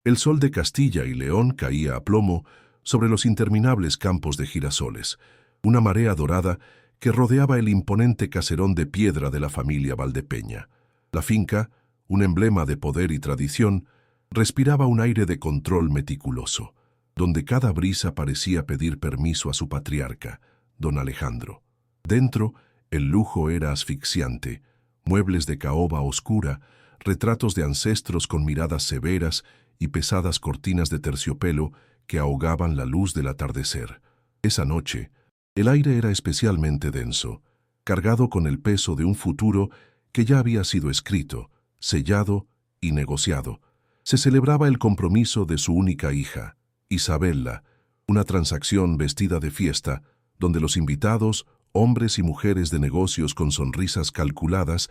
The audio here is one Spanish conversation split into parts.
El sol de Castilla y León caía a plomo sobre los interminables campos de girasoles, una marea dorada que rodeaba el imponente caserón de piedra de la familia Valdepeña. La finca, un emblema de poder y tradición, respiraba un aire de control meticuloso, donde cada brisa parecía pedir permiso a su patriarca, don Alejandro. Dentro, el lujo era asfixiante, muebles de caoba oscura, retratos de ancestros con miradas severas y pesadas cortinas de terciopelo que ahogaban la luz del atardecer. Esa noche, el aire era especialmente denso, cargado con el peso de un futuro que ya había sido escrito, sellado y negociado. Se celebraba el compromiso de su única hija, Isabella, una transacción vestida de fiesta, donde los invitados, hombres y mujeres de negocios con sonrisas calculadas,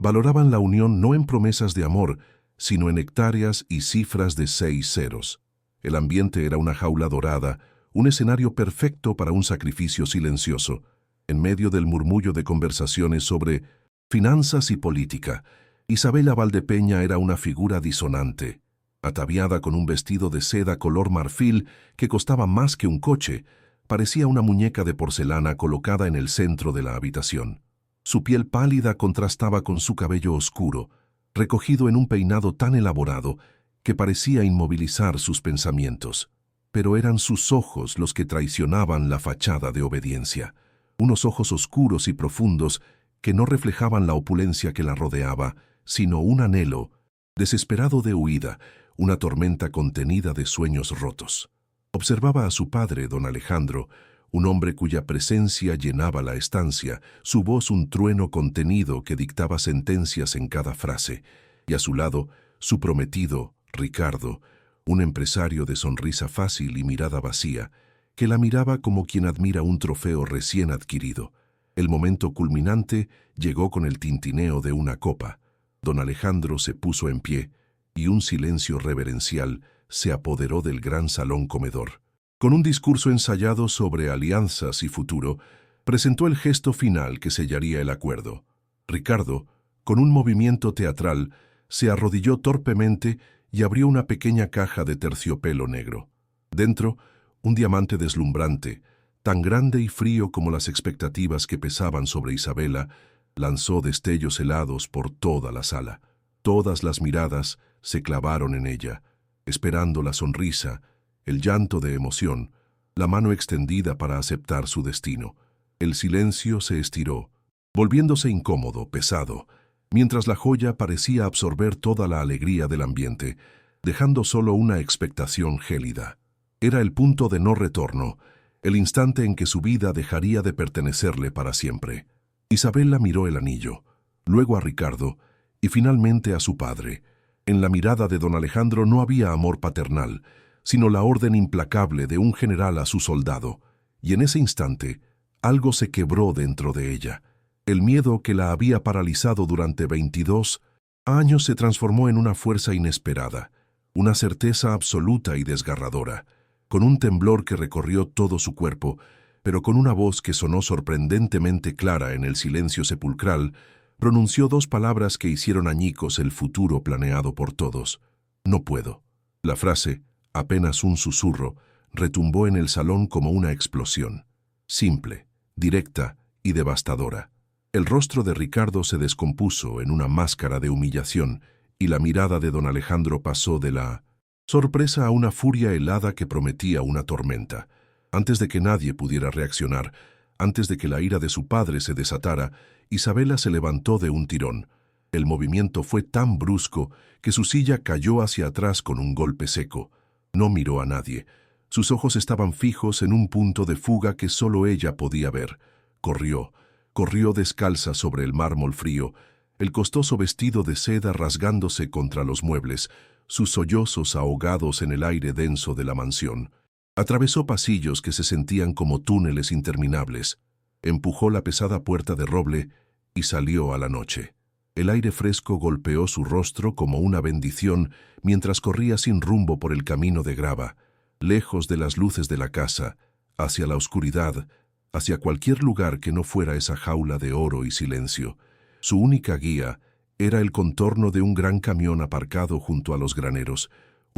valoraban la unión no en promesas de amor, sino en hectáreas y cifras de 6 ceros. El ambiente era una jaula dorada, un escenario perfecto para un sacrificio silencioso. En medio del murmullo de conversaciones sobre finanzas y política, Isabella Valdepeña era una figura disonante. Ataviada con un vestido de seda color marfil que costaba más que un coche, parecía una muñeca de porcelana colocada en el centro de la habitación. Su piel pálida contrastaba con su cabello oscuro, recogido en un peinado tan elaborado que parecía inmovilizar sus pensamientos. Pero eran sus ojos los que traicionaban la fachada de obediencia, unos ojos oscuros y profundos que no reflejaban la opulencia que la rodeaba, sino un anhelo desesperado de huida, una tormenta contenida de sueños rotos. Observaba a su padre, don Alejandro, un hombre cuya presencia llenaba la estancia, su voz un trueno contenido que dictaba sentencias en cada frase, y a su lado, su prometido, Ricardo, un empresario de sonrisa fácil y mirada vacía, que la miraba como quien admira un trofeo recién adquirido. El momento culminante llegó con el tintineo de una copa. Don Alejandro se puso en pie, y un silencio reverencial se apoderó del gran salón comedor. Con un discurso ensayado sobre alianzas y futuro, presentó el gesto final que sellaría el acuerdo. Ricardo, con un movimiento teatral, se arrodilló torpemente y abrió una pequeña caja de terciopelo negro. Dentro, un diamante deslumbrante, tan grande y frío como las expectativas que pesaban sobre Isabella, lanzó destellos helados por toda la sala. Todas las miradas se clavaron en ella, esperando la sonrisa, el llanto de emoción, la mano extendida para aceptar su destino. El silencio se estiró, volviéndose incómodo, pesado, mientras la joya parecía absorber toda la alegría del ambiente, dejando solo una expectación gélida. Era el punto de no retorno, el instante en que su vida dejaría de pertenecerle para siempre. Isabella miró el anillo, luego a Ricardo y finalmente a su padre. En la mirada de don Alejandro no había amor paternal, sino la orden implacable de un general a su soldado, y en ese instante algo se quebró dentro de ella. El miedo que la había paralizado durante 22 años se transformó en una fuerza inesperada, una certeza absoluta y desgarradora, con un temblor que recorrió todo su cuerpo, pero con una voz que sonó sorprendentemente clara en el silencio sepulcral, pronunció 2 palabras que hicieron añicos el futuro planeado por todos. No puedo. La frase, apenas un susurro, retumbó en el salón como una explosión. Simple, directa y devastadora. El rostro de Ricardo se descompuso en una máscara de humillación y la mirada de don Alejandro pasó de la sorpresa a una furia helada que prometía una tormenta. Antes de que nadie pudiera reaccionar, antes de que la ira de su padre se desatara, Isabella se levantó de un tirón. El movimiento fue tan brusco que su silla cayó hacia atrás con un golpe seco. No miró a nadie. Sus ojos estaban fijos en un punto de fuga que solo ella podía ver. Corrió descalza sobre el mármol frío, el costoso vestido de seda rasgándose contra los muebles, sus sollozos ahogados en el aire denso de la mansión. Atravesó pasillos que se sentían como túneles interminables, empujó la pesada puerta de roble y salió a la noche. El aire fresco golpeó su rostro como una bendición mientras corría sin rumbo por el camino de grava, lejos de las luces de la casa, hacia la oscuridad, hacia cualquier lugar que no fuera esa jaula de oro y silencio. Su única guía era el contorno de un gran camión aparcado junto a los graneros,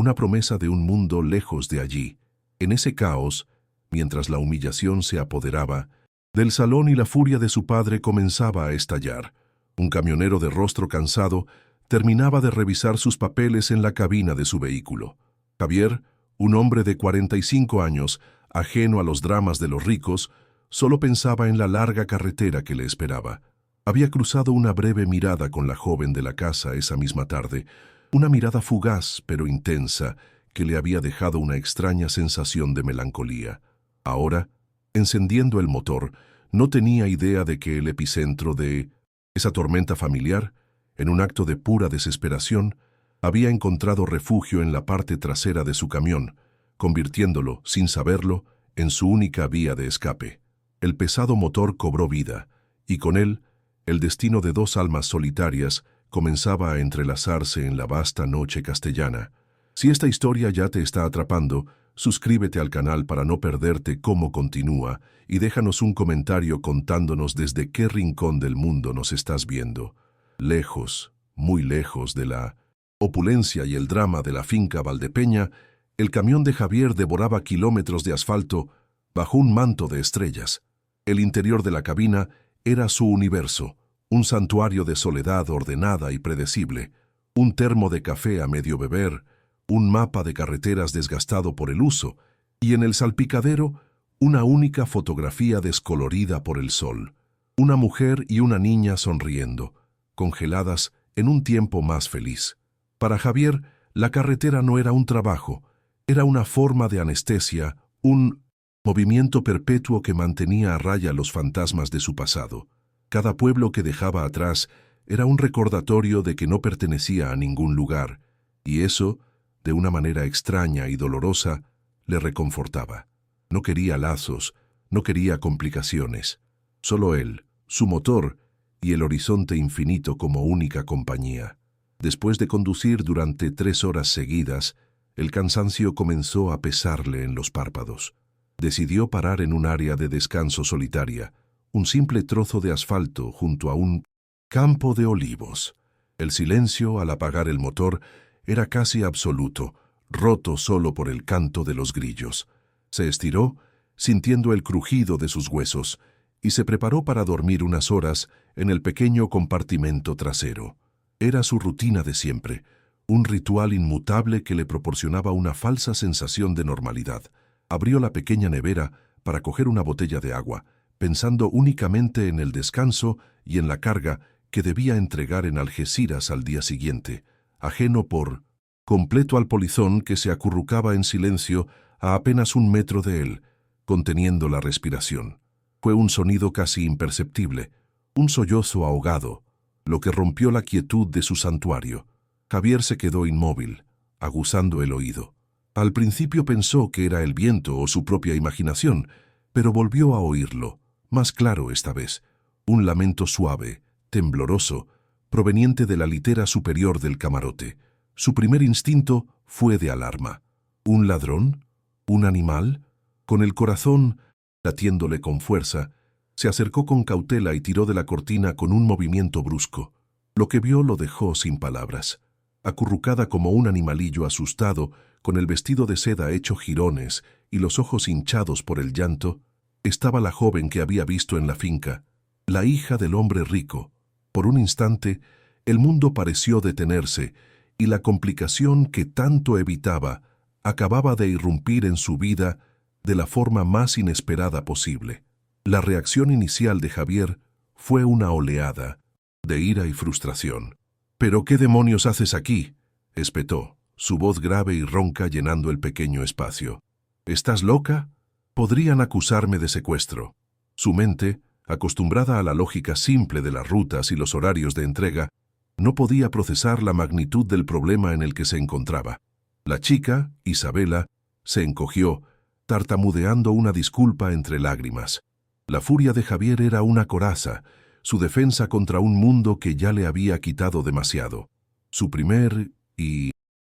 una promesa de un mundo lejos de allí. En ese caos, mientras la humillación se apoderaba del salón y la furia de su padre comenzaba a estallar, un camionero de rostro cansado terminaba de revisar sus papeles en la cabina de su vehículo. Javier, un hombre de 45 años, ajeno a los dramas de los ricos, solo pensaba en la larga carretera que le esperaba. Había cruzado una breve mirada con la joven de la casa esa misma tarde, una mirada fugaz pero intensa que le había dejado una extraña sensación de melancolía. Ahora, encendiendo el motor, no tenía idea de que el epicentro de esa tormenta familiar, en un acto de pura desesperación, había encontrado refugio en la parte trasera de su camión, convirtiéndolo, sin saberlo, en su única vía de escape. El pesado motor cobró vida, y con él, el destino de dos almas solitarias comenzaba a entrelazarse en la vasta noche castellana. Si esta historia ya te está atrapando, suscríbete al canal para no perderte cómo continúa y déjanos un comentario contándonos desde qué rincón del mundo nos estás viendo. Lejos, muy lejos de la opulencia y el drama de la finca Valdepeña, el camión de Javier devoraba kilómetros de asfalto bajo un manto de estrellas. El interior de la cabina era su universo, un santuario de soledad ordenada y predecible, un termo de café a medio beber, un mapa de carreteras desgastado por el uso, y en el salpicadero, una única fotografía descolorida por el sol. Una mujer y una niña sonriendo, congeladas en un tiempo más feliz. Para Javier, la carretera no era un trabajo, era una forma de anestesia, un movimiento perpetuo que mantenía a raya los fantasmas de su pasado. Cada pueblo que dejaba atrás era un recordatorio de que no pertenecía a ningún lugar, y eso, de una manera extraña y dolorosa, le reconfortaba. No quería lazos, no quería complicaciones. Solo él, su motor y el horizonte infinito como única compañía. Después de conducir durante 3 horas seguidas, el cansancio comenzó a pesarle en los párpados. Decidió parar en un área de descanso solitaria, un simple trozo de asfalto junto a un campo de olivos. El silencio, al apagar el motor, era casi absoluto, roto solo por el canto de los grillos. Se estiró, sintiendo el crujido de sus huesos, y se preparó para dormir unas horas en el pequeño compartimento trasero. Era su rutina de siempre, un ritual inmutable que le proporcionaba una falsa sensación de normalidad. Abrió la pequeña nevera para coger una botella de agua, pensando únicamente en el descanso y en la carga que debía entregar en Algeciras al día siguiente, ajeno por completo al polizón que se acurrucaba en silencio a apenas 1 metro de él, conteniendo la respiración. Fue un sonido casi imperceptible, un sollozo ahogado, lo que rompió la quietud de su santuario. Javier se quedó inmóvil, aguzando el oído. Al principio pensó que era el viento o su propia imaginación, pero volvió a oírlo, más claro esta vez, un lamento suave, tembloroso, proveniente de la litera superior del camarote. Su primer instinto fue de alarma. ¿Un ladrón? ¿Un animal? Con el corazón latiéndole con fuerza, se acercó con cautela y tiró de la cortina con un movimiento brusco. Lo que vio lo dejó sin palabras. Acurrucada como un animalillo asustado, con el vestido de seda hecho jirones y los ojos hinchados por el llanto, estaba la joven que había visto en la finca, la hija del hombre rico. Por un instante, el mundo pareció detenerse y la complicación que tanto evitaba acababa de irrumpir en su vida de la forma más inesperada posible. La reacción inicial de Javier fue una oleada de ira y frustración. «¿Pero qué demonios haces aquí?», espetó, su voz grave y ronca llenando el pequeño espacio. «¿Estás loca? Podrían acusarme de secuestro». Su mente, acostumbrada a la lógica simple de las rutas y los horarios de entrega, no podía procesar la magnitud del problema en el que se encontraba. La chica, Isabela, se encogió, tartamudeando una disculpa entre lágrimas. La furia de Javier era una coraza, su defensa contra un mundo que ya le había quitado demasiado. Su primer y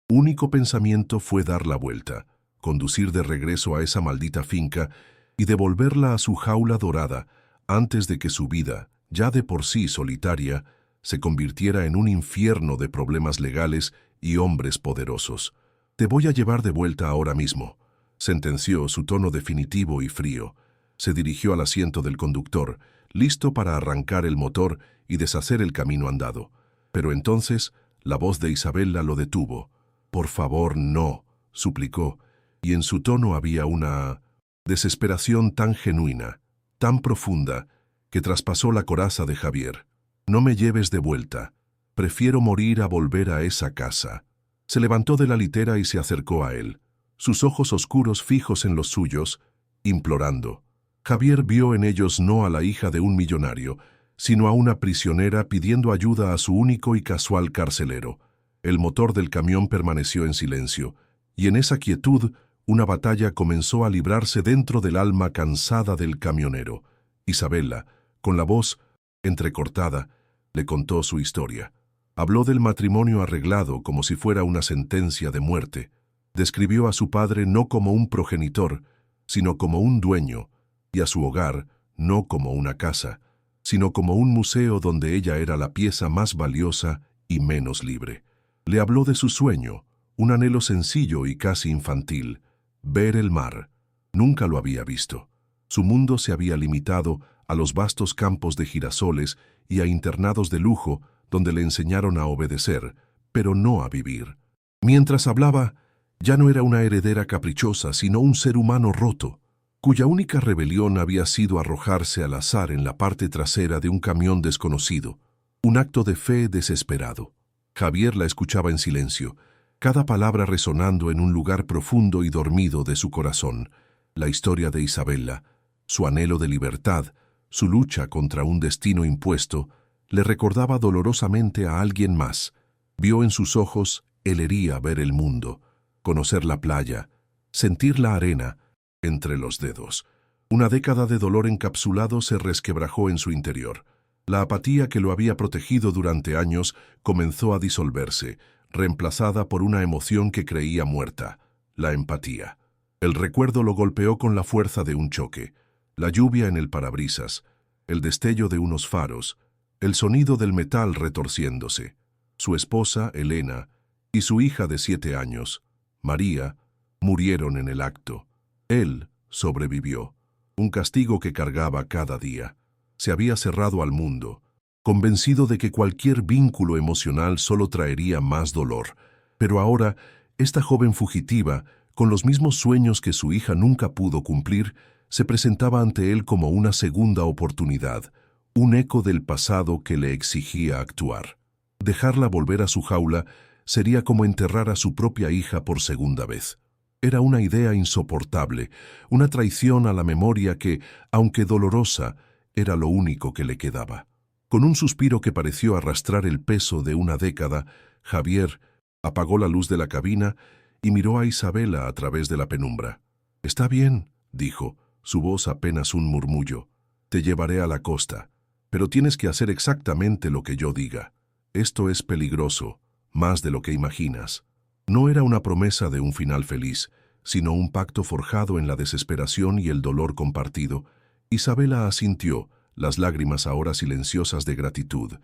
único pensamiento fue dar la vuelta, conducir de regreso a esa maldita finca y devolverla a su jaula dorada antes de que su vida, ya de por sí solitaria, se convirtiera en un infierno de problemas legales y hombres poderosos. Te voy a llevar de vuelta ahora mismo, sentenció su tono definitivo y frío. Se dirigió al asiento del conductor, listo para arrancar el motor y deshacer el camino andado. Pero entonces la voz de Isabella lo detuvo. «Por favor, no», suplicó, y en su tono había una desesperación tan genuina, tan profunda, que traspasó la coraza de Javier. «No me lleves de vuelta. Prefiero morir a volver a esa casa». Se levantó de la litera y se acercó a él, sus ojos oscuros fijos en los suyos, implorando. Javier vio en ellos no a la hija de un millonario, sino a una prisionera pidiendo ayuda a su único y casual carcelero. El motor del camión permaneció en silencio, y en esa quietud una batalla comenzó a librarse dentro del alma cansada del camionero. Isabella, con la voz entrecortada, le contó su historia. Habló del matrimonio arreglado como si fuera una sentencia de muerte. Describió a su padre no como un progenitor, sino como un dueño, y a su hogar no como una casa, sino como un museo donde ella era la pieza más valiosa y menos libre. Le habló de su sueño, un anhelo sencillo y casi infantil, ver el mar. Nunca lo había visto. Su mundo se había limitado a los vastos campos de girasoles y a internados de lujo donde le enseñaron a obedecer, pero no a vivir. Mientras hablaba, ya no era una heredera caprichosa, sino un ser humano roto, cuya única rebelión había sido arrojarse al azar en la parte trasera de un camión desconocido, un acto de fe desesperado. Javier la escuchaba en silencio, cada palabra resonando en un lugar profundo y dormido de su corazón. La historia de Isabella, su anhelo de libertad, su lucha contra un destino impuesto, le recordaba dolorosamente a alguien más. Vio en sus ojos, él hería ver el mundo, conocer la playa, sentir la arena entre los dedos. Una década de dolor encapsulado se resquebrajó en su interior. La apatía que lo había protegido durante años comenzó a disolverse, reemplazada por una emoción que creía muerta, la empatía. El recuerdo lo golpeó con la fuerza de un choque, la lluvia en el parabrisas, el destello de unos faros, el sonido del metal retorciéndose. Su esposa, Elena, y su hija de 7 años, María, murieron en el acto. Él sobrevivió, un castigo que cargaba cada día. Se había cerrado al mundo, convencido de que cualquier vínculo emocional solo traería más dolor. Pero ahora, esta joven fugitiva, con los mismos sueños que su hija nunca pudo cumplir, se presentaba ante él como una segunda oportunidad, un eco del pasado que le exigía actuar. Dejarla volver a su jaula sería como enterrar a su propia hija por segunda vez. Era una idea insoportable, una traición a la memoria que, aunque dolorosa, era lo único que le quedaba. Con un suspiro que pareció arrastrar el peso de una década, Javier apagó la luz de la cabina y miró a Isabella a través de la penumbra. «Está bien», dijo, su voz apenas un murmullo. «Te llevaré a la costa, pero tienes que hacer exactamente lo que yo diga. Esto es peligroso, más de lo que imaginas». No era una promesa de un final feliz, sino un pacto forjado en la desesperación y el dolor compartido. Isabella asintió, las lágrimas ahora silenciosas de gratitud.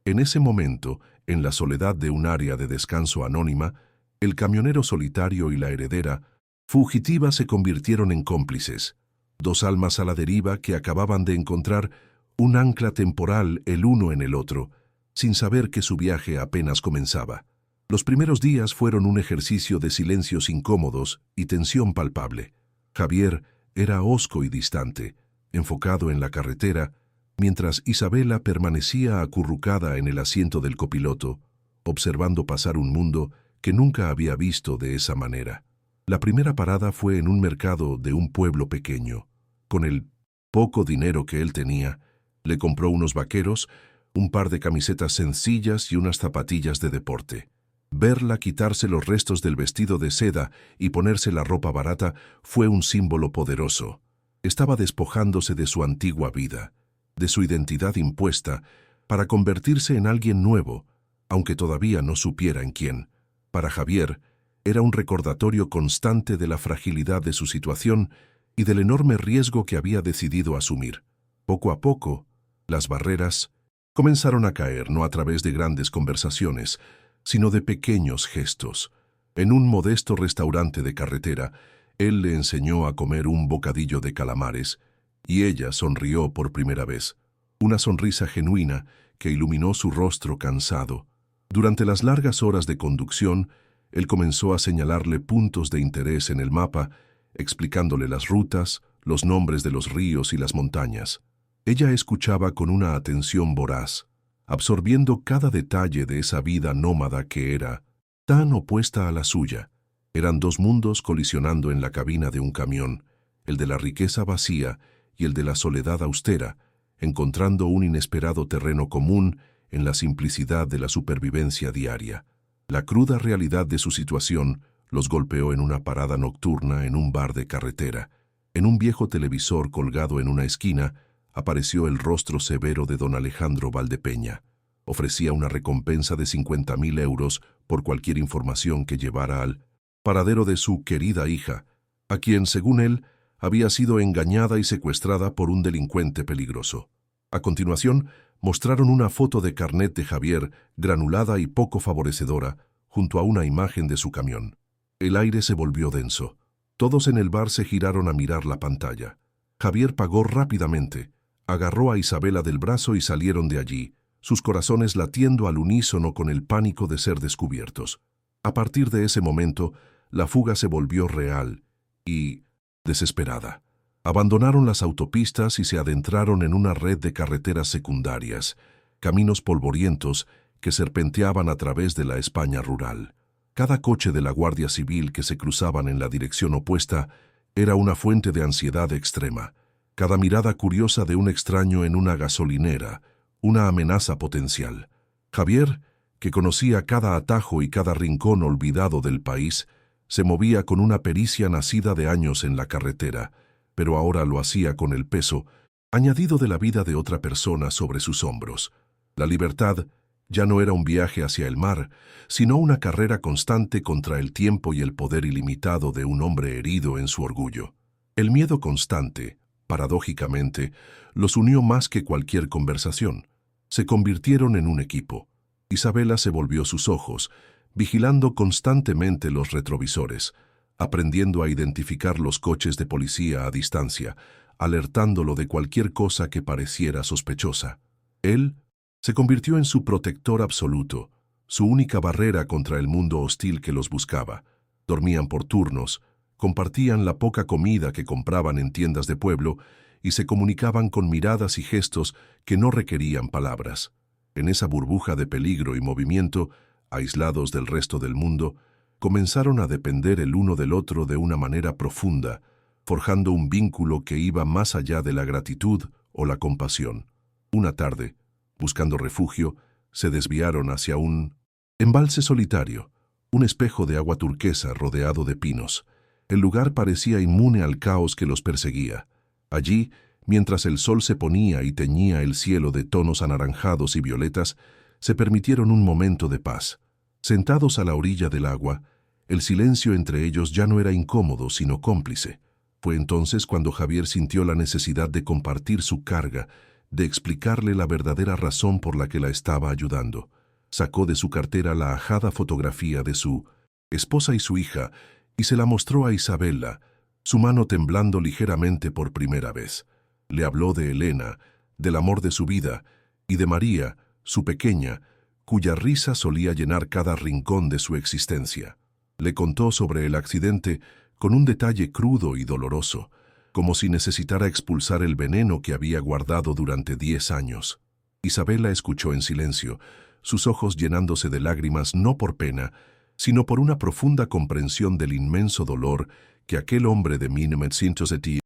En ese momento, en la soledad de un área de descanso anónima, el camionero solitario y la heredera fugitiva se convirtieron en cómplices, dos almas a la deriva que acababan de encontrar un ancla temporal el uno en el otro, sin saber que su viaje apenas comenzaba. Los primeros días fueron un ejercicio de silencios incómodos y tensión palpable. Javier era hosco y distante, enfocado en la carretera, mientras Isabella permanecía acurrucada en el asiento del copiloto, observando pasar un mundo que nunca había visto de esa manera. La primera parada fue en un mercado de un pueblo pequeño. Con el poco dinero que él tenía, le compró unos vaqueros, un par de camisetas sencillas y unas zapatillas de deporte. Verla quitarse los restos del vestido de seda y ponerse la ropa barata fue un símbolo poderoso. Estaba despojándose de su antigua vida, de su identidad impuesta, para convertirse en alguien nuevo, aunque todavía no supiera en quién. Para Javier, era un recordatorio constante de la fragilidad de su situación y del enorme riesgo que había decidido asumir. Poco a poco, las barreras comenzaron a caer, no a través de grandes conversaciones, sino de pequeños gestos. En un modesto restaurante de carretera, él le enseñó a comer un bocadillo de calamares, y ella sonrió por primera vez, una sonrisa genuina que iluminó su rostro cansado. Durante las largas horas de conducción, él comenzó a señalarle puntos de interés en el mapa, explicándole las rutas, los nombres de los ríos y las montañas. Ella escuchaba con una atención voraz, absorbiendo cada detalle de esa vida nómada que era tan opuesta a la suya. Eran dos mundos colisionando en la cabina de un camión, el de la riqueza vacía y el de la soledad austera, encontrando un inesperado terreno común en la simplicidad de la supervivencia diaria. La cruda realidad de su situación los golpeó en una parada nocturna en un bar de carretera. En un viejo televisor colgado en una esquina, apareció el rostro severo de don Alejandro Valdepeña. Ofrecía una recompensa de 50.000 euros por cualquier información que llevara al paradero de su querida hija, a quien, según él, había sido engañada y secuestrada por un delincuente peligroso. A continuación, mostraron una foto de carnet de Javier, granulada y poco favorecedora, junto a una imagen de su camión. El aire se volvió denso. Todos en el bar se giraron a mirar la pantalla. Javier pagó rápidamente, agarró a Isabela del brazo y salieron de allí, sus corazones latiendo al unísono con el pánico de ser descubiertos. A partir de ese momento, la fuga se volvió real y desesperada. Abandonaron las autopistas y se adentraron en una red de carreteras secundarias, caminos polvorientos que serpenteaban a través de la España rural. Cada coche de la Guardia Civil que se cruzaban en la dirección opuesta era una fuente de ansiedad extrema. Cada mirada curiosa de un extraño en una gasolinera, una amenaza potencial. Javier, que conocía cada atajo y cada rincón olvidado del país, se movía con una pericia nacida de años en la carretera, pero ahora lo hacía con el peso añadido de la vida de otra persona sobre sus hombros. La libertad ya no era un viaje hacia el mar, sino una carrera constante contra el tiempo y el poder ilimitado de un hombre herido en su orgullo. El miedo constante, paradójicamente, los unió más que cualquier conversación. Se convirtieron en un equipo. Isabela se volvió sus ojos, vigilando constantemente los retrovisores, aprendiendo a identificar los coches de policía a distancia, alertándolo de cualquier cosa que pareciera sospechosa. Él se convirtió en su protector absoluto, su única barrera contra el mundo hostil que los buscaba. Dormían por turnos, compartían la poca comida que compraban en tiendas de pueblo y se comunicaban con miradas y gestos que no requerían palabras. En esa burbuja de peligro y movimiento, aislados del resto del mundo, comenzaron a depender el uno del otro de una manera profunda, forjando un vínculo que iba más allá de la gratitud o la compasión. Una tarde, buscando refugio, se desviaron hacia un embalse solitario, un espejo de agua turquesa rodeado de pinos. El lugar parecía inmune al caos que los perseguía. Allí, mientras el sol se ponía y teñía el cielo de tonos anaranjados y violetas, se permitieron un momento de paz. Sentados a la orilla del agua, el silencio entre ellos ya no era incómodo, sino cómplice. Fue entonces cuando Javier sintió la necesidad de compartir su carga, de explicarle la verdadera razón por la que la estaba ayudando. Sacó de su cartera la ajada fotografía de su esposa y su hija y se la mostró a Isabela, su mano temblando ligeramente por primera vez. Le habló de Elena, del amor de su vida, y de María, su pequeña, cuya risa solía llenar cada rincón de su existencia. Le contó sobre el accidente con un detalle crudo y doloroso, como si necesitara expulsar el veneno que había guardado durante 10 años. Isabela escuchó en silencio, sus ojos llenándose de lágrimas no por pena, sino por una profunda comprensión del inmenso dolor que aquel hombre de 1970,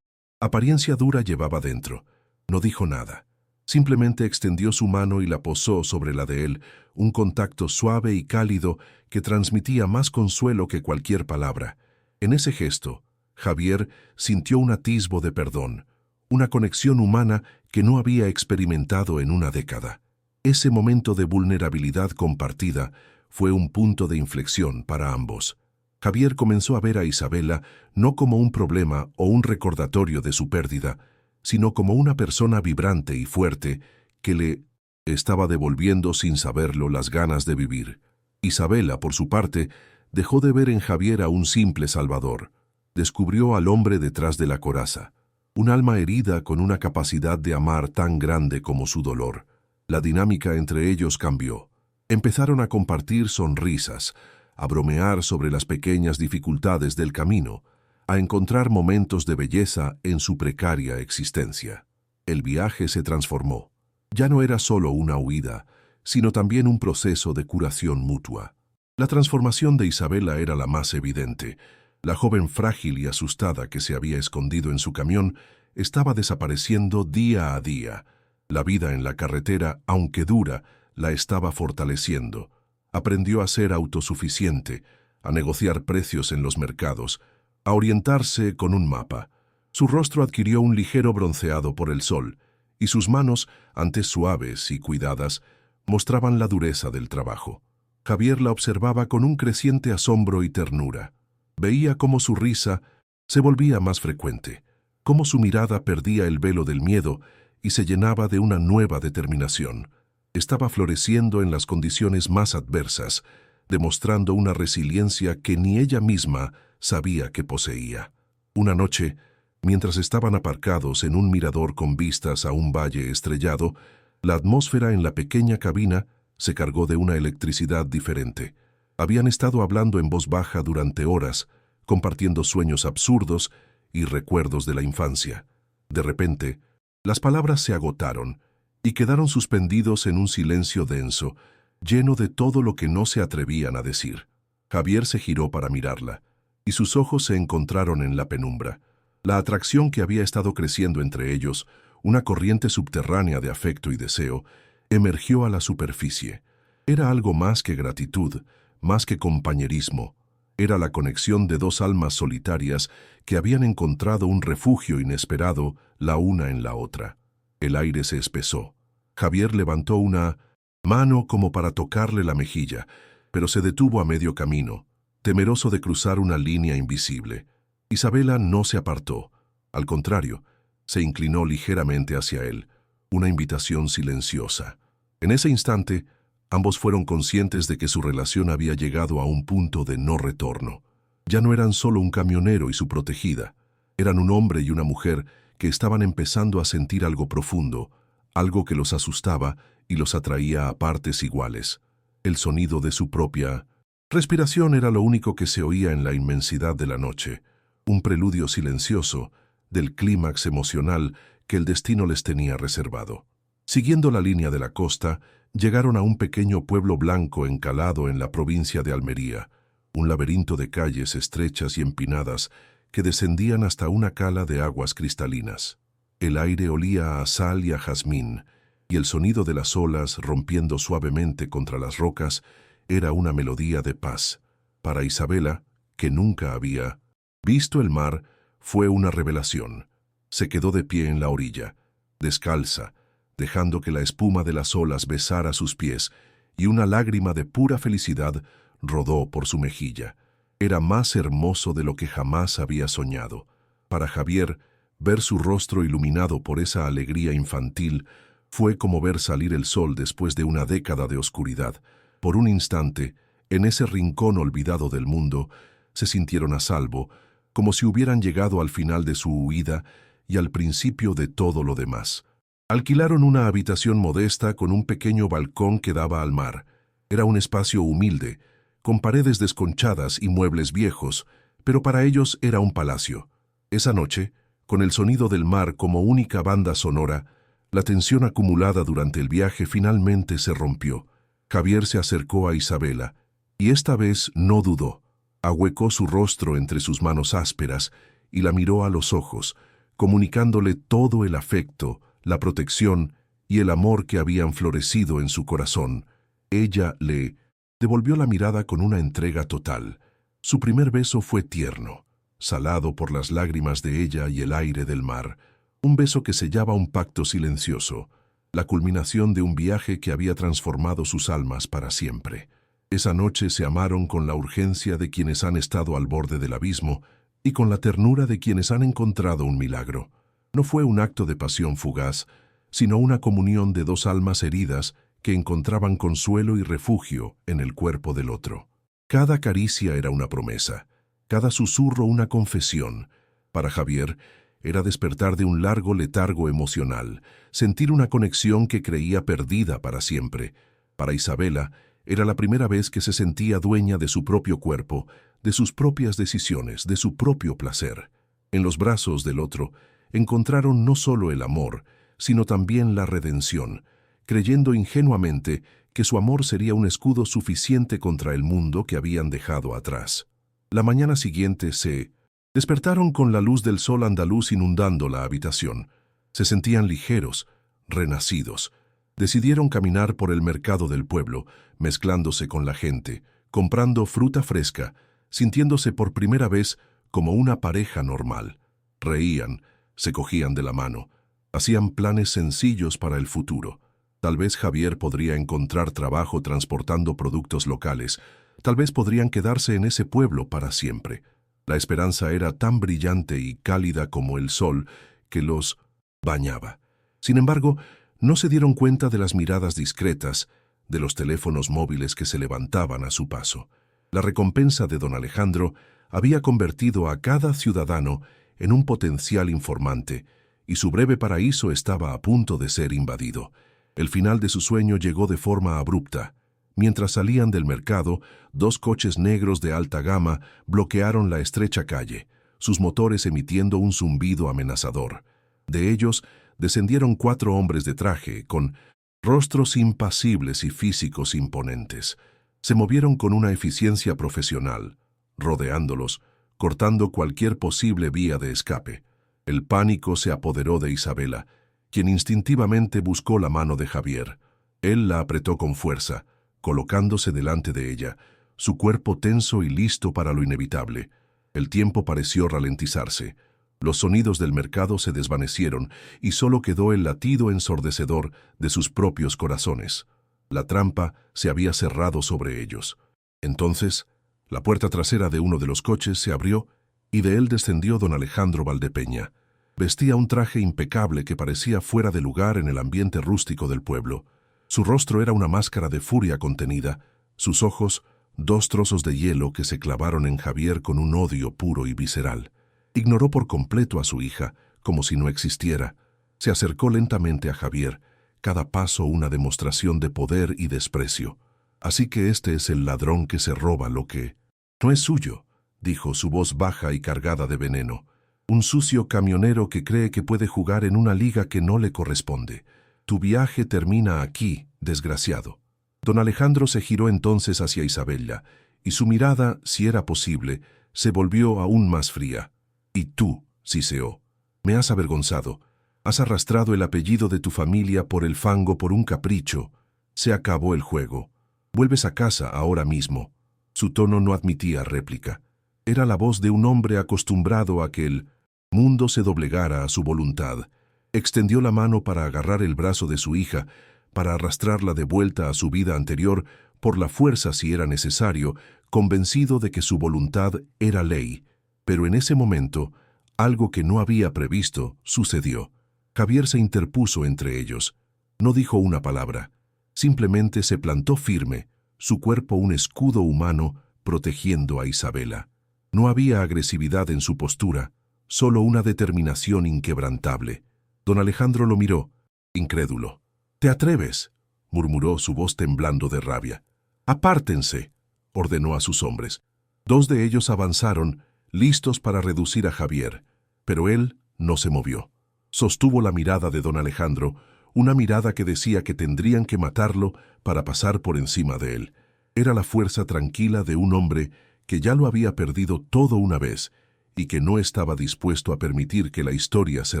apariencia dura, llevaba dentro. No dijo nada. Simplemente extendió su mano y la posó sobre la de él, un contacto suave y cálido que transmitía más consuelo que cualquier palabra. En ese gesto, Javier sintió un atisbo de perdón, una conexión humana que no había experimentado en una década. Ese momento de vulnerabilidad compartida fue un punto de inflexión para ambos. Javier comenzó a ver a Isabela no como un problema o un recordatorio de su pérdida, sino como una persona vibrante y fuerte que le estaba devolviendo sin saberlo las ganas de vivir. Isabela, por su parte, dejó de ver en Javier a un simple salvador. Descubrió al hombre detrás de la coraza, un alma herida con una capacidad de amar tan grande como su dolor. La dinámica entre ellos cambió. Empezaron a compartir sonrisas, a bromear sobre las pequeñas dificultades del camino, a encontrar momentos de belleza en su precaria existencia. El viaje se transformó. Ya no era solo una huida, sino también un proceso de curación mutua. La transformación de Isabela era la más evidente. La joven frágil y asustada que se había escondido en su camión estaba desapareciendo día a día. La vida en la carretera, aunque dura, la estaba fortaleciendo. Aprendió a ser autosuficiente, a negociar precios en los mercados, a orientarse con un mapa. Su rostro adquirió un ligero bronceado por el sol, y sus manos, antes suaves y cuidadas, mostraban la dureza del trabajo. Javier la observaba con un creciente asombro y ternura. Veía cómo su risa se volvía más frecuente, cómo su mirada perdía el velo del miedo y se llenaba de una nueva determinación. Estaba floreciendo en las condiciones más adversas, demostrando una resiliencia que ni ella misma sabía que poseía. Una noche, mientras estaban aparcados en un mirador con vistas a un valle estrellado, la atmósfera en la pequeña cabina se cargó de una electricidad diferente. Habían estado hablando en voz baja durante horas, compartiendo sueños absurdos y recuerdos de la infancia. De repente, las palabras se agotaron y quedaron suspendidos en un silencio denso, lleno de todo lo que no se atrevían a decir. Javier se giró para mirarla, y sus ojos se encontraron en la penumbra. La atracción que había estado creciendo entre ellos, una corriente subterránea de afecto y deseo, emergió a la superficie. Era algo más que gratitud, más que compañerismo. Era la conexión de dos almas solitarias que habían encontrado un refugio inesperado la una en la otra. El aire se espesó. Javier levantó una mano como para tocarle la mejilla, pero se detuvo a medio camino, temeroso de cruzar una línea invisible. Isabela no se apartó. Al contrario, se inclinó ligeramente hacia él, una invitación silenciosa. En ese instante, ambos fueron conscientes de que su relación había llegado a un punto de no retorno. Ya no eran solo un camionero y su protegida, eran un hombre y una mujer que estaban empezando a sentir algo profundo, algo que los asustaba y los atraía a partes iguales. El sonido de su propia respiración era lo único que se oía en la inmensidad de la noche, un preludio silencioso del clímax emocional que el destino les tenía reservado. Siguiendo la línea de la costa, llegaron a un pequeño pueblo blanco encalado en la provincia de Almería, un laberinto de calles estrechas y empinadas que descendían hasta una cala de aguas cristalinas. El aire olía a sal y a jazmín, y el sonido de las olas rompiendo suavemente contra las rocas era una melodía de paz. Para Isabela, que nunca había visto el mar, fue una revelación. Se quedó de pie en la orilla, descalza, dejando que la espuma de las olas besara sus pies, y una lágrima de pura felicidad rodó por su mejilla. Era más hermoso de lo que jamás había soñado. Para Javier, ver su rostro iluminado por esa alegría infantil fue como ver salir el sol después de una década de oscuridad. Por un instante, en ese rincón olvidado del mundo, se sintieron a salvo, como si hubieran llegado al final de su huida y al principio de todo lo demás. Alquilaron una habitación modesta con un pequeño balcón que daba al mar. Era un espacio humilde, con paredes desconchadas y muebles viejos, pero para ellos era un palacio. Esa noche, con el sonido del mar como única banda sonora, la tensión acumulada durante el viaje finalmente se rompió. Javier se acercó a Isabela, y esta vez no dudó. Ahuecó su rostro entre sus manos ásperas y la miró a los ojos, comunicándole todo el afecto, la protección y el amor que habían florecido en su corazón. Ella le devolvió la mirada con una entrega total. Su primer beso fue tierno, salado por las lágrimas de ella y el aire del mar, un beso que sellaba un pacto silencioso, la culminación de un viaje que había transformado sus almas para siempre. Esa noche se amaron con la urgencia de quienes han estado al borde del abismo y con la ternura de quienes han encontrado un milagro. No fue un acto de pasión fugaz, sino una comunión de dos almas heridas que encontraban consuelo y refugio en el cuerpo del otro. Cada caricia era una promesa, cada susurro una confesión. Para Javier, era despertar de un largo letargo emocional, sentir una conexión que creía perdida para siempre. Para Isabela, era la primera vez que se sentía dueña de su propio cuerpo, de sus propias decisiones, de su propio placer. En los brazos del otro, encontraron no solo el amor, sino también la redención, creyendo ingenuamente que su amor sería un escudo suficiente contra el mundo que habían dejado atrás. La mañana siguiente se despertaron con la luz del sol andaluz inundando la habitación. Se sentían ligeros, renacidos. Decidieron caminar por el mercado del pueblo, mezclándose con la gente, comprando fruta fresca, sintiéndose por primera vez como una pareja normal. Reían, se cogían de la mano, hacían planes sencillos para el futuro. Tal vez Javier podría encontrar trabajo transportando productos locales, tal vez podrían quedarse en ese pueblo para siempre. La esperanza era tan brillante y cálida como el sol que los bañaba. Sin embargo, no se dieron cuenta de las miradas discretas, de los teléfonos móviles que se levantaban a su paso. La recompensa de don Alejandro había convertido a cada ciudadano en un potencial informante, y su breve paraíso estaba a punto de ser invadido. El final de su sueño llegó de forma abrupta. Mientras salían del mercado, 2 coches negros de alta gama bloquearon la estrecha calle, sus motores emitiendo un zumbido amenazador. De ellos descendieron 4 hombres de traje, con rostros impasibles y físicos imponentes. Se movieron con una eficiencia profesional, rodeándolos, cortando cualquier posible vía de escape. El pánico se apoderó de Isabela, quien instintivamente buscó la mano de Javier. Él la apretó con fuerza, colocándose delante de ella, su cuerpo tenso y listo para lo inevitable. El tiempo pareció ralentizarse. Los sonidos del mercado se desvanecieron y solo quedó el latido ensordecedor de sus propios corazones. La trampa se había cerrado sobre ellos. Entonces, la puerta trasera de uno de los coches se abrió y de él descendió don Alejandro Valdepeña. Vestía un traje impecable que parecía fuera de lugar en el ambiente rústico del pueblo. Su rostro era una máscara de furia contenida, sus ojos, 2 trozos de hielo que se clavaron en Javier con un odio puro y visceral. Ignoró por completo a su hija, como si no existiera. Se acercó lentamente a Javier, cada paso una demostración de poder y desprecio. Así que este es el ladrón que se roba lo que no es suyo, dijo su voz baja y cargada de veneno. Un sucio camionero que cree que puede jugar en una liga que no le corresponde. Tu viaje termina aquí, desgraciado. Don Alejandro se giró entonces hacia Isabella, y su mirada, si era posible, se volvió aún más fría. Y tú, siseó, me has avergonzado. Has arrastrado el apellido de tu familia por el fango por un capricho. Se acabó el juego. Vuelves a casa ahora mismo. Su tono no admitía réplica. Era la voz de un hombre acostumbrado a que el mundo se doblegara a su voluntad. Extendió la mano para agarrar el brazo de su hija, para arrastrarla de vuelta a su vida anterior, por la fuerza si era necesario, convencido de que su voluntad era ley. Pero en ese momento, algo que no había previsto sucedió. Javier se interpuso entre ellos. No dijo una palabra. Simplemente se plantó firme, su cuerpo un escudo humano protegiendo a Isabela. No había agresividad en su postura, solo una determinación inquebrantable. Don Alejandro lo miró, incrédulo. «¿Te atreves?», murmuró su voz temblando de rabia. «Apártense», ordenó a sus hombres. 2 de ellos avanzaron, listos para reducir a Javier, pero él no se movió. Sostuvo la mirada de don Alejandro, una mirada que decía que tendrían que matarlo para pasar por encima de él. Era la fuerza tranquila de un hombre que ya lo había perdido todo una vez y que no estaba dispuesto a permitir que la historia se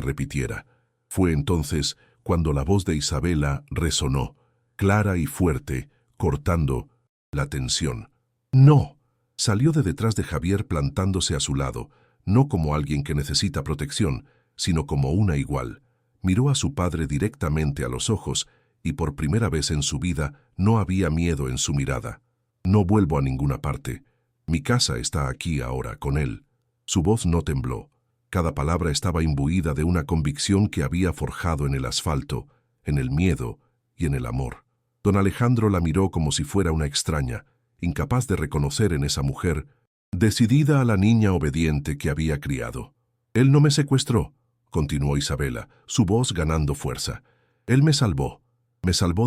repitiera. Fue entonces cuando la voz de Isabela resonó, clara y fuerte, cortando la tensión. «No». Salió de detrás de Javier plantándose a su lado, no como alguien que necesita protección, sino como una igual. Miró a su padre directamente a los ojos y por primera vez en su vida no había miedo en su mirada. «No vuelvo a ninguna parte. Mi casa está aquí ahora, con él». Su voz no tembló. Cada palabra estaba imbuida de una convicción que había forjado en el asfalto, en el miedo y en el amor. Don Alejandro la miró como si fuera una extraña, incapaz de reconocer en esa mujer, decidida a la niña obediente que había criado. «Él no me secuestró», continuó Isabela, su voz ganando fuerza. «Él me salvó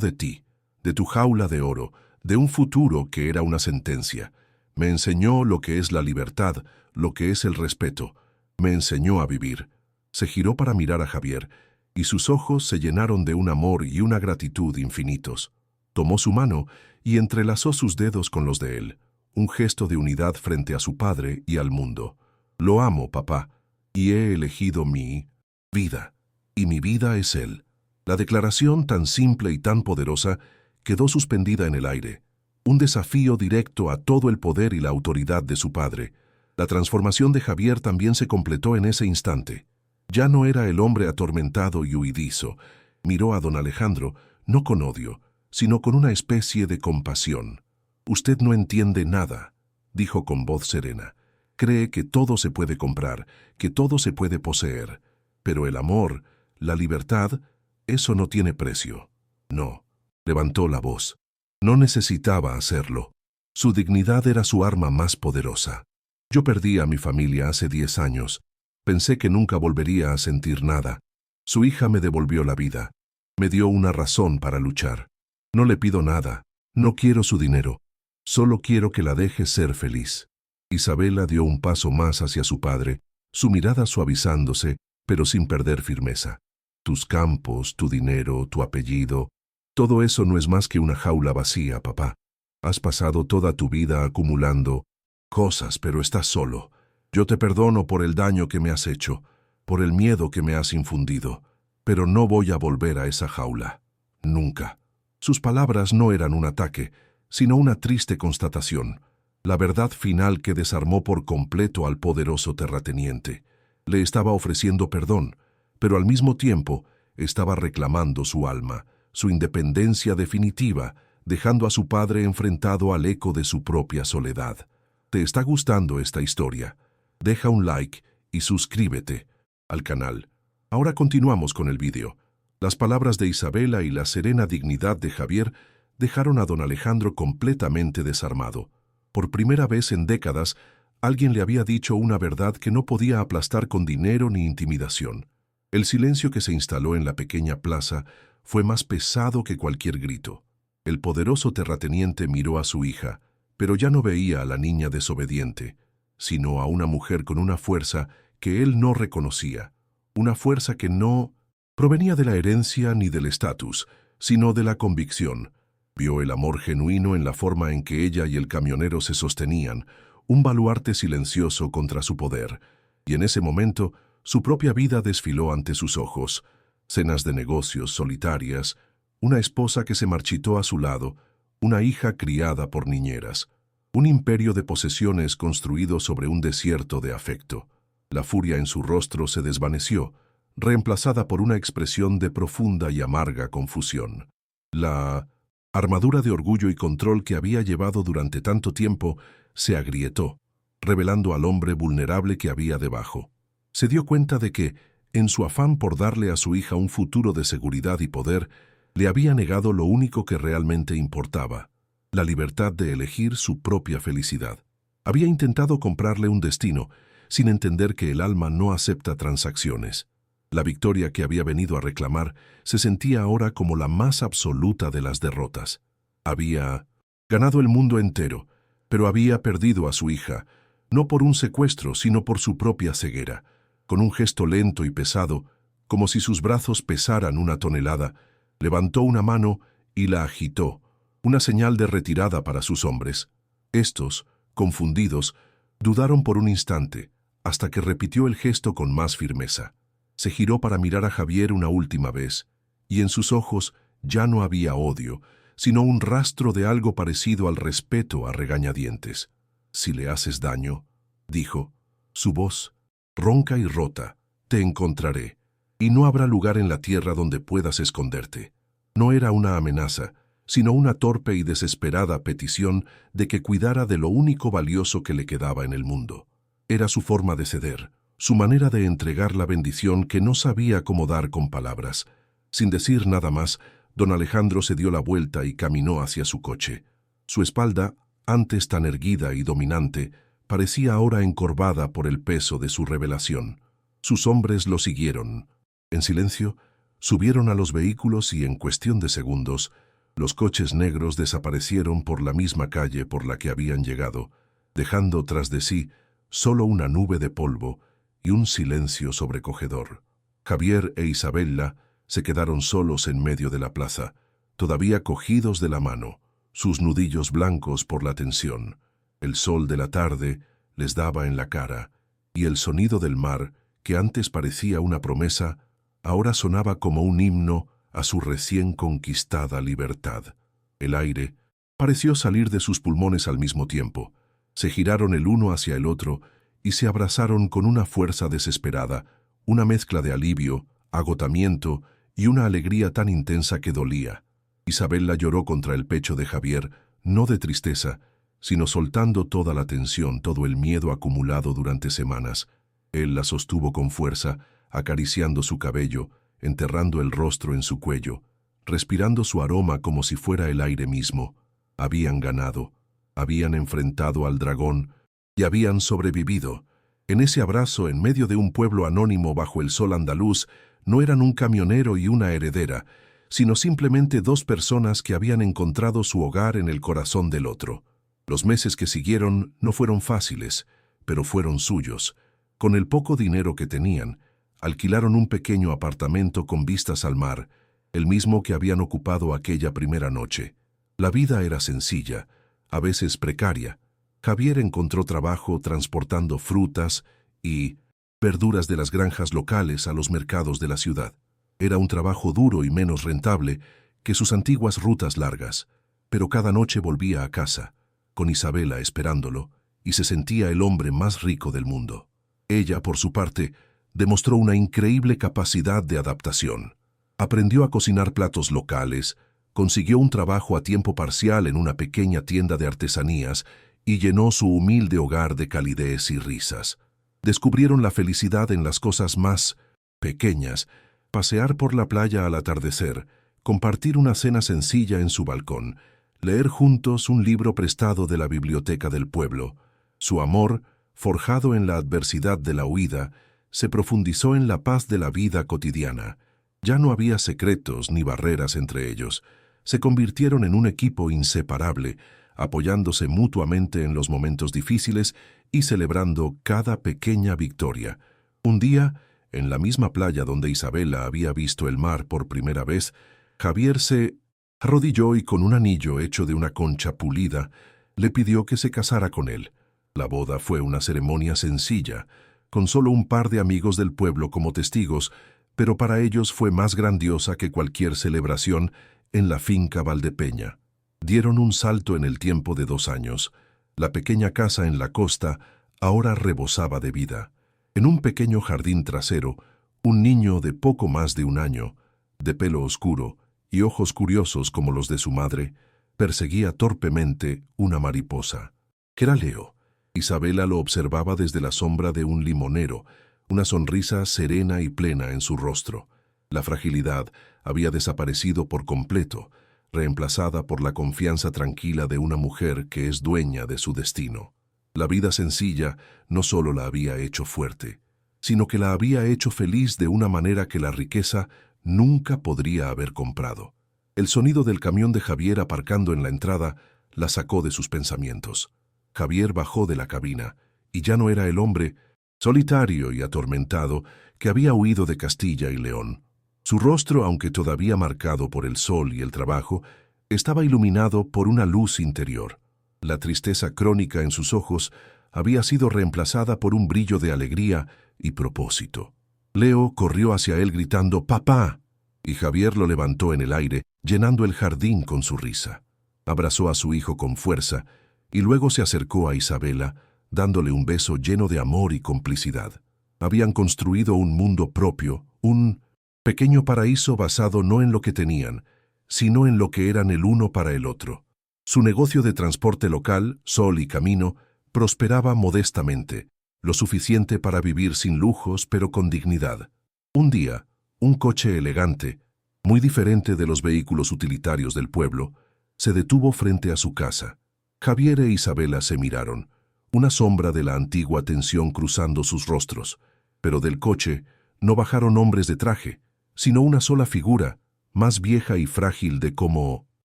de ti, de tu jaula de oro, de un futuro que era una sentencia. Me enseñó lo que es la libertad, lo que es el respeto. Me enseñó a vivir». Se giró para mirar a Javier, y sus ojos se llenaron de un amor y una gratitud infinitos. Tomó su mano y entrelazó sus dedos con los de él, un gesto de unidad frente a su padre y al mundo. «Lo amo, papá, y he elegido mi vida, y mi vida es él». La declaración, tan simple y tan poderosa, quedó suspendida en el aire, un desafío directo a todo el poder y la autoridad de su padre. La transformación de Javier también se completó en ese instante. Ya no era el hombre atormentado y huidizo. Miró a don Alejandro, no con odio, sino con una especie de compasión. «Usted no entiende nada», dijo con voz serena. «Cree que todo se puede comprar, que todo se puede poseer. Pero el amor, la libertad, eso no tiene precio». «No», levantó la voz. No necesitaba hacerlo. Su dignidad era su arma más poderosa. «Yo perdí a mi familia hace 10 años. Pensé que nunca volvería a sentir nada. Su hija me devolvió la vida. Me dio una razón para luchar. No le pido nada. No quiero su dinero. Solo quiero que la deje ser feliz». Isabela dio un paso más hacia su padre, su mirada suavizándose, pero sin perder firmeza. «Tus campos, tu dinero, tu apellido, todo eso no es más que una jaula vacía, papá. Has pasado toda tu vida acumulando cosas, pero estás solo. Yo te perdono por el daño que me has hecho, por el miedo que me has infundido, pero no voy a volver a esa jaula. Nunca». Sus palabras no eran un ataque, sino una triste constatación, la verdad final que desarmó por completo al poderoso terrateniente. Le estaba ofreciendo perdón, pero al mismo tiempo estaba reclamando su alma, su independencia definitiva, dejando a su padre enfrentado al eco de su propia soledad. ¿Te está gustando esta historia? Deja un like y suscríbete al canal. Ahora continuamos con el vídeo. Las palabras de Isabela y la serena dignidad de Javier dejaron a don Alejandro completamente desarmado. Por primera vez en décadas, alguien le había dicho una verdad que no podía aplastar con dinero ni intimidación. El silencio que se instaló en la pequeña plaza fue más pesado que cualquier grito. El poderoso terrateniente miró a su hija, pero ya no veía a la niña desobediente, sino a una mujer con una fuerza que él no reconocía, una fuerza que no provenía de la herencia ni del estatus, sino de la convicción. Vio el amor genuino en la forma en que ella y el camionero se sostenían, un baluarte silencioso contra su poder, y en ese momento su propia vida desfiló ante sus ojos, cenas de negocios solitarias, una esposa que se marchitó a su lado, una hija criada por niñeras, un imperio de posesiones construido sobre un desierto de afecto. La furia en su rostro se desvaneció, reemplazada por una expresión de profunda y amarga confusión. La armadura de orgullo y control que había llevado durante tanto tiempo se agrietó, revelando al hombre vulnerable que había debajo. Se dio cuenta de que, en su afán por darle a su hija un futuro de seguridad y poder, le había negado lo único que realmente importaba, la libertad de elegir su propia felicidad. Había intentado comprarle un destino, sin entender que el alma no acepta transacciones. La victoria que había venido a reclamar se sentía ahora como la más absoluta de las derrotas. Había ganado el mundo entero, pero había perdido a su hija, no por un secuestro, sino por su propia ceguera. Con un gesto lento y pesado, como si sus brazos pesaran una tonelada, levantó una mano y la agitó, una señal de retirada para sus hombres. Estos, confundidos, dudaron por un instante, hasta que repitió el gesto con más firmeza. Se giró para mirar a Javier una última vez, y en sus ojos ya no había odio, sino un rastro de algo parecido al respeto a regañadientes. «Si le haces daño», dijo, su voz, ronca y rota, «te encontraré, y no habrá lugar en la tierra donde puedas esconderte». No era una amenaza, sino una torpe y desesperada petición de que cuidara de lo único valioso que le quedaba en el mundo. Era su forma de ceder, su manera de entregar la bendición que no sabía cómo dar con palabras. Sin decir nada más, don Alejandro se dio la vuelta y caminó hacia su coche. Su espalda, antes tan erguida y dominante, parecía ahora encorvada por el peso de su revelación. Sus hombres lo siguieron. En silencio, subieron a los vehículos y en cuestión de segundos, los coches negros desaparecieron por la misma calle por la que habían llegado, dejando tras de sí solo una nube de polvo y un silencio sobrecogedor. Javier e Isabella se quedaron solos en medio de la plaza, todavía cogidos de la mano, sus nudillos blancos por la tensión. El sol de la tarde les daba en la cara, y el sonido del mar, que antes parecía una promesa, ahora sonaba como un himno a su recién conquistada libertad. El aire pareció salir de sus pulmones al mismo tiempo. Se giraron el uno hacia el otro y se abrazaron con una fuerza desesperada, una mezcla de alivio, agotamiento y una alegría tan intensa que dolía. Isabella lloró contra el pecho de Javier, no de tristeza, sino soltando toda la tensión, todo el miedo acumulado durante semanas. Él la sostuvo con fuerza, acariciando su cabello, enterrando el rostro en su cuello, respirando su aroma como si fuera el aire mismo. Habían ganado, habían enfrentado al dragón y habían sobrevivido. En ese abrazo, en medio de un pueblo anónimo bajo el sol andaluz, no eran un camionero y una heredera, sino simplemente dos personas que habían encontrado su hogar en el corazón del otro. Los meses que siguieron no fueron fáciles, pero fueron suyos. Con el poco dinero que tenían, alquilaron un pequeño apartamento con vistas al mar, el mismo que habían ocupado aquella primera noche. La vida era sencilla, a veces precaria. Javier encontró trabajo transportando frutas y verduras de las granjas locales a los mercados de la ciudad. Era un trabajo duro y menos rentable que sus antiguas rutas largas, pero cada noche volvía a casa, con Isabella esperándolo, y se sentía el hombre más rico del mundo. Ella, por su parte, demostró una increíble capacidad de adaptación. Aprendió a cocinar platos locales, consiguió un trabajo a tiempo parcial en una pequeña tienda de artesanías y llenó su humilde hogar de calidez y risas. Descubrieron la felicidad en las cosas más pequeñas: pasear por la playa al atardecer, compartir una cena sencilla en su balcón, leer juntos un libro prestado de la biblioteca del pueblo. Su amor, forjado en la adversidad de la huida, se profundizó en la paz de la vida cotidiana. Ya no había secretos ni barreras entre ellos. Se convirtieron en un equipo inseparable, apoyándose mutuamente en los momentos difíciles y celebrando cada pequeña victoria. Un día, en la misma playa donde Isabella había visto el mar por primera vez, Javier se arrodilló y con un anillo hecho de una concha pulida, le pidió que se casara con él. La boda fue una ceremonia sencilla, con solo un par de amigos del pueblo como testigos, pero para ellos fue más grandiosa que cualquier celebración en la finca Valdepeña. Dieron un salto en el tiempo de 2 años. La pequeña casa en la costa ahora rebosaba de vida. En un pequeño jardín trasero, un niño de poco más de 1 año, de pelo oscuro y ojos curiosos como los de su madre, perseguía torpemente una mariposa. Era Leo. Isabella lo observaba desde la sombra de un limonero, una sonrisa serena y plena en su rostro. La fragilidad había desaparecido por completo, reemplazada por la confianza tranquila de una mujer que es dueña de su destino. La vida sencilla no solo la había hecho fuerte, sino que la había hecho feliz de una manera que la riqueza nunca podría haber comprado. El sonido del camión de Javier aparcando en la entrada la sacó de sus pensamientos. Javier bajó de la cabina, y ya no era el hombre solitario y atormentado que había huido de Castilla y León. Su rostro, aunque todavía marcado por el sol y el trabajo, estaba iluminado por una luz interior. La tristeza crónica en sus ojos había sido reemplazada por un brillo de alegría y propósito. Leo corrió hacia él gritando «¡Papá!», y Javier lo levantó en el aire, llenando el jardín con su risa. Abrazó a su hijo con fuerza y luego se acercó a Isabella, dándole un beso lleno de amor y complicidad. Habían construido un mundo propio, un pequeño paraíso basado no en lo que tenían, sino en lo que eran el uno para el otro. Su negocio de transporte local, Sol y Camino, prosperaba modestamente, lo suficiente para vivir sin lujos pero con dignidad. Un día, un coche elegante, muy diferente de los vehículos utilitarios del pueblo, se detuvo frente a su casa. Javier e Isabela se miraron, una sombra de la antigua tensión cruzando sus rostros, pero del coche no bajaron hombres de traje, sino una sola figura, más vieja y frágil de cómo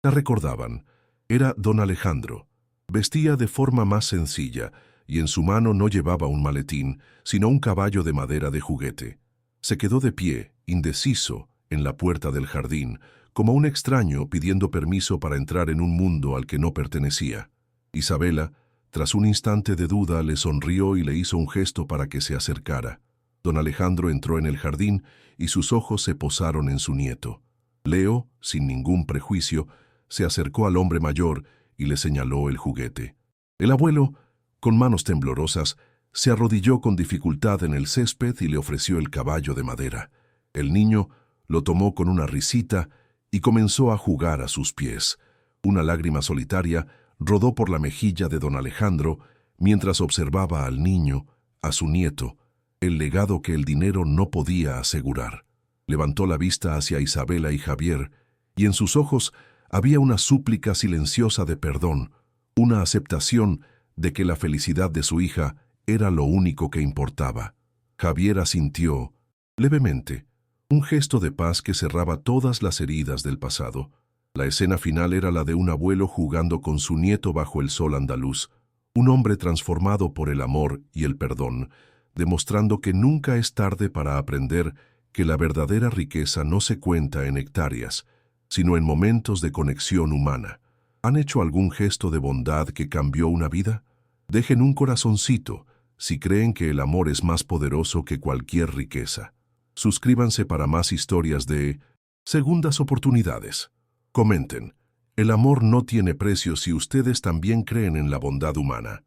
la recordaban. Era don Alejandro. Vestía de forma más sencilla, y en su mano no llevaba un maletín, sino un caballo de madera de juguete. Se quedó de pie, indeciso, en la puerta del jardín, como un extraño pidiendo permiso para entrar en un mundo al que no pertenecía. Isabela, tras un instante de duda, le sonrió y le hizo un gesto para que se acercara. Don Alejandro entró en el jardín y sus ojos se posaron en su nieto. Leo, sin ningún prejuicio, se acercó al hombre mayor y le señaló el juguete. El abuelo, con manos temblorosas, se arrodilló con dificultad en el césped y le ofreció el caballo de madera. El niño lo tomó con una risita y comenzó a jugar a sus pies. Una lágrima solitaria rodó por la mejilla de don Alejandro mientras observaba al niño, a su nieto, el legado que el dinero no podía asegurar. Levantó la vista hacia Isabela y Javier, y en sus ojos había una súplica silenciosa de perdón, una aceptación de que la felicidad de su hija era lo único que importaba. Javier asintió, levemente, un gesto de paz que cerraba todas las heridas del pasado. La escena final era la de un abuelo jugando con su nieto bajo el sol andaluz, un hombre transformado por el amor y el perdón, demostrando que nunca es tarde para aprender que la verdadera riqueza no se cuenta en hectáreas, sino en momentos de conexión humana. ¿Han hecho algún gesto de bondad que cambió una vida? Dejen un corazoncito si creen que el amor es más poderoso que cualquier riqueza. Suscríbanse para más historias de segundas oportunidades. Comenten. El amor no tiene precio si ustedes también creen en la bondad humana.